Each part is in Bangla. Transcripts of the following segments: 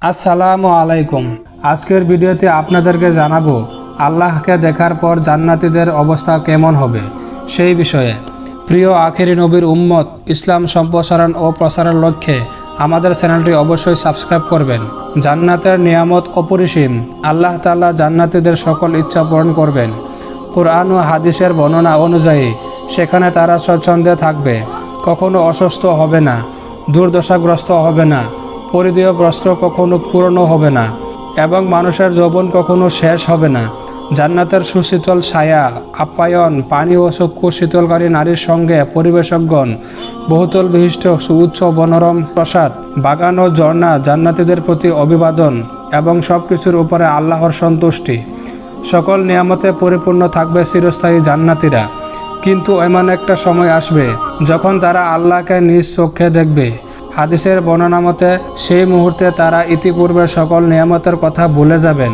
আসসালামু আলাইকুম। আজকের ভিডিওতে আপনাদেরকে জানাবো আল্লাহকে দেখার পর জান্নাতীদের অবস্থা কেমন হবে সেই বিষয়ে। প্রিয় আখেরি নবীর উম্মত, ইসলাম সম্প্রসারণ ও প্রসারের লক্ষ্যে আমাদের চ্যানেলটি অবশ্যই সাবস্ক্রাইব করবেন। জান্নাতের নিয়ামত অপরিসীম। আল্লাহ তাআলা জান্নাতীদের সকল ইচ্ছা পূরণ করবেন। কুরআন ও হাদিসের বর্ণনা অনুযায়ী সেখানে তারা স্বচ্ছন্দে থাকবে, কখনো অসুস্থ হবে না, দুর্দশাগ্রস্ত হবে না, পরিধেয় বস্ত্র কখনো পুরনো হবে না এবং মানুষের যৌবন কখনো শেষ হবে না। জান্নাতের সুশীতল ছায়া, আপ্যায়ন, পানি ও চক্ষু শীতলকারী নারীর সঙ্গে পরিবেশকগণ, বহুতল বিশিষ্ট সুউচ্চ মনোরম প্রাসাদ, বাগান ও ঝর্ণা, জান্নাতীদের প্রতি অভিবাদন এবং সব কিছুর উপরে আল্লাহর সন্তুষ্টি। সকল নিয়ামতে পরিপূর্ণ থাকবে চিরস্থায়ী জান্নাতীরা। কিন্তু এমন একটা সময় আসবে যখন তারা আল্লাহকে নিজ চোখে দেখবে। হাদিসের বর্ণনা মতে সেই মুহূর্তে তারা ইতিপূর্বে সকল নিয়ামতের কথা ভুলে যাবেন।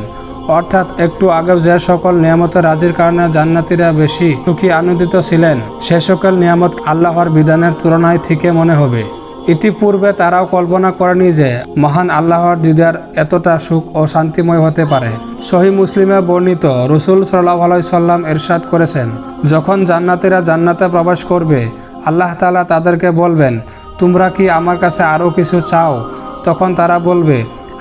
অর্থাৎ একটু আগে যে সকল নিয়ামতের রাজির কারণে জান্নাতীরা বেশি সুখী আনন্দিত ছিলেন, সে সকল নিয়ামত আল্লাহর বিধানের তুলনায় থেকে মনে হবে। ইতিপূর্বে তারাও কল্পনা করেনি যে মহান আল্লাহর দিদার এতটা সুখ ও শান্তিময় হতে পারে। সহিহ মুসলিমে বর্ণিত রাসূল সাল্লাল্লাহু আলাইহি সাল্লাম ইরশাদ করেছেন, যখন জান্নাতীরা জান্নাতে প্রবেশ করবে, আল্লাহ তাআলা তাদেরকে বলবেন, তোমরা কি আমার কাছে আরও কিছু চাও? তখন তারা বলবে,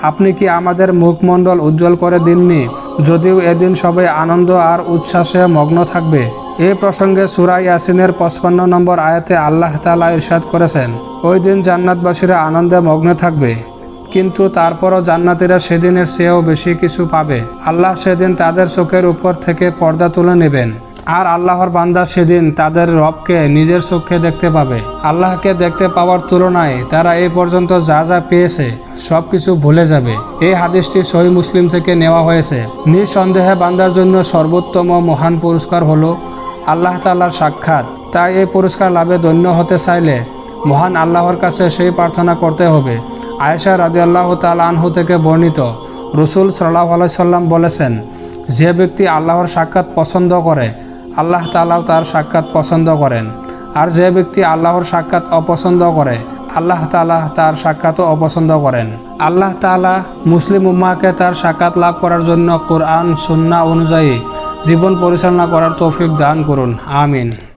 আপনি কি আমাদের মুখমণ্ডল উজ্জ্বল করে দিননি? যদিও এদিন সবাই আনন্দ আর উচ্ছ্বাসে মগ্ন থাকবে। এই প্রসঙ্গে সূরা ইয়াসিনের 55 নম্বর আয়াতে আল্লাহ তাআলা ইরশাদ করেছেন, ওই দিন জান্নাতবাসীরা আনন্দে মগ্ন থাকবে, কিন্তু তারপরও জান্নাতীরা সেদিনের চেয়েও বেশি কিছু পাবে। আল্লাহ সেদিন তাদের চোখের উপর থেকে পর্দা তুলে নেবেন, আর আল্লাহর বান্দা সেদিন তাদের রবকে নিজের চোখে দেখতে পাবে। আল্লাহকে দেখতে পাওয়ার তুলনায় তারা এই পর্যন্ত যা যা পেয়েছে সব কিছু ভুলে যাবে। এই হাদিসটি সহিহ মুসলিম থেকে নেওয়া হয়েছে। নিঃসন্দেহে বান্দার জন্য সর্বোত্তম মহান পুরস্কার হলো আল্লাহ তাআলার সাক্ষাৎ। তাই এই পুরস্কার লাভে ধন্য হতে চাইলে মহান আল্লাহর কাছে সেই প্রার্থনা করতে হবে। আয়েশা রাদিয়াল্লাহু তাআলা আনহা থেকে বর্ণিত, রাসূল সাল্লাল্লাহু আলাইহি সাল্লাম বলেছেন, যে ব্যক্তি আল্লাহর সাক্ষাৎ পছন্দ করে, আল্লাহ তাআলাও তার সাক্ষাৎ পছন্দ করেন। আর যে ব্যক্তি আল্লাহর সাক্ষাৎ অপছন্দ করে, আল্লাহ তাআলা তার সাক্ষাৎও অপছন্দ করেন। আল্লাহ তাআলা মুসলিম উম্মাহকে তার সাক্ষাৎ লাভ করার জন্য কুরআন সুন্নাহ অনুযায়ী জীবন পরিচালনা করার তৌফিক দান করুন। আমিন।